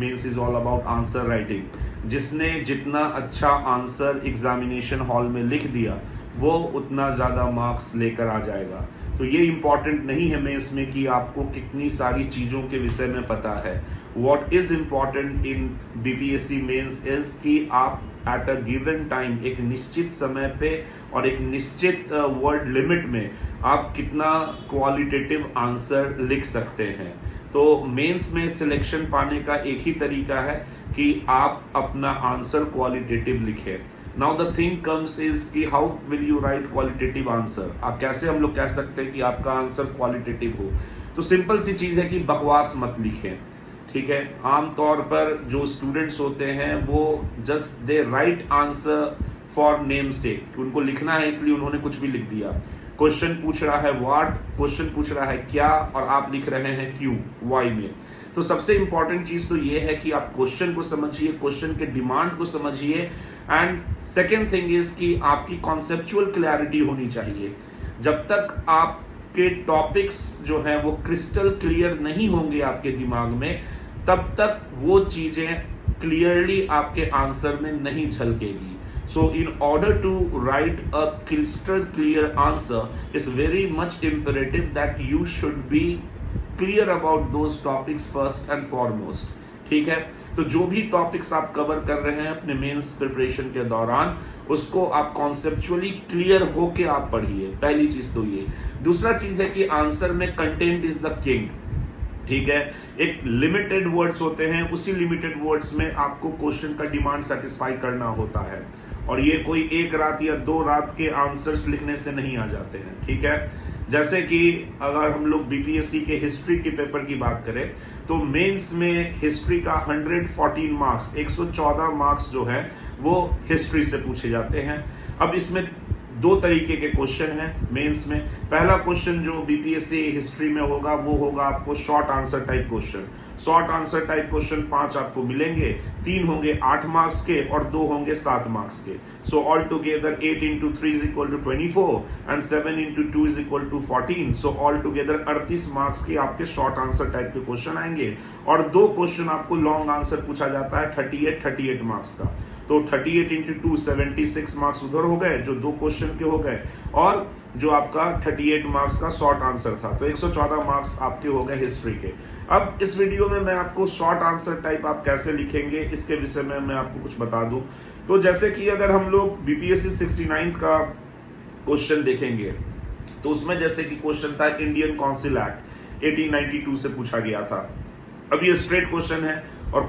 Mains is all about answer writing. जिसने जितना अच्छा आंसर एग्जामिनेशन हॉल में लिख दिया वो उतना ज़्यादा मार्क्स लेकर आ जाएगा। तो ये इम्पॉर्टेंट नहीं है मेंस में कि आपको कितनी सारी चीज़ों के विषय में पता है। What is important in BPSC mains is कि आप एट अ गिवन टाइम, एक निश्चित समय पे और एक निश्चित वर्ड लिमिट में आप कितना क्वालिटेटिव आंसर लिख सकते हैं। तो मेंस में सिलेक्शन पाने का एक ही तरीका है कि आप अपना आंसर क्वालिटेटिव लिखें। Now the thing comes is कि how will you write qualitative answer. आप कैसे, हम लोग कह सकते हैं कि आपका आंसर क्वालिटेटिव हो। तो सिंपल सी चीज़ है कि बकवास मत लिखें, ठीक है। आमतौर पर जो स्टूडेंट्स होते हैं वो just they right answer for name से, उनको लिखना है इसलिए उन्होंने कुछ भी लिख दिया। क्वेश्चन पूछ रहा है व्हाट, क्वेश्चन पूछ रहा है क्या, और आप लिख रहे हैं क्यों, वाई में। तो सबसे इंपॉर्टेंट चीज तो ये है कि आप क्वेश्चन को समझिए, क्वेश्चन के डिमांड को समझिए। एंड सेकेंड थिंग इज कि आपकी कॉन्सेप्चुअल क्लैरिटी होनी चाहिए। जब तक आपके टॉपिक्स जो है वो क्रिस्टल क्लियर नहीं होंगे आपके दिमाग में, तब तक वो चीजें क्लियरली आपके आंसर में नहीं झलकेगी। So in order to write a crystal clear answer, it's very much imperative that you should be clear about those topics first and foremost. ठीक है, तो जो भी टॉपिक्स आप कवर कर रहे हैं अपने मेंस प्रिपरेशन के दौरान, उसको आप कॉन्सेप्चुअली क्लियर होके आप पढ़िए। पहली चीज तो ये। दूसरा चीज है कि आंसर में कंटेंट इज द किंग, ठीक है। एक लिमिटेड वर्ड्स होते हैं, उसी लिमिटेड वर्ड्स में आपको क्वेश्चन का डिमांड सेटिस्फाई करना होता है, और ये कोई एक रात या 2 रात के आंसर्स लिखने से नहीं आ जाते हैं, ठीक है। जैसे कि अगर हम लोग बीपीएससी के हिस्ट्री के पेपर की बात करें तो मेंस में हिस्ट्री का 114 मार्क्स, 114 मार्क्स जो है वो हिस्ट्री से पूछे जाते हैं। अब इसमें 2 तरीके के क्वेश्चन हैं मेंस में। पहला क्वेश्चन जो बीपीएससी हिस्ट्री में होगा वो होगा आपको short answer type question. Short answer type question 5 आपको मिलेंगे, 3 होंगे 8 मार्क्स के और 2 होंगे 7 मार्क्स के। So all together 8 into 3 is equal to 24 and 7 into 2 is equal to 14। So all together 38 marks के आपके शॉर्ट आंसर टाइप के क्वेश्चन आएंगे, और 2 क्वेश्चन आपको लॉन्ग आंसर पूछा जाता है 38 मार्क्स का। तो 38 into 2 76 मार्क्स उधर हो गए जो 2 क्वेश्चन के हो गए, और जो आपका 38 मार्क्स का शॉर्ट आंसर था, तो 114 मार्क्स आपके हो गए हिस्ट्री के। अब इस वीडियो में मैं आपको शॉर्ट आंसर टाइप आप कैसे लिखेंगे इसके विषय में मैं आपको कुछ बता दूं। तो जैसे कि अगर हम लोग बीपीएससी 69 का क्वेश्चन देखेंगे तो उसमें जैसे कि क्वेश्चन था इंडियन काउंसिल एक्ट 1892 से पूछा गया था। अब ये स्ट्रेट क्वेश्चन है और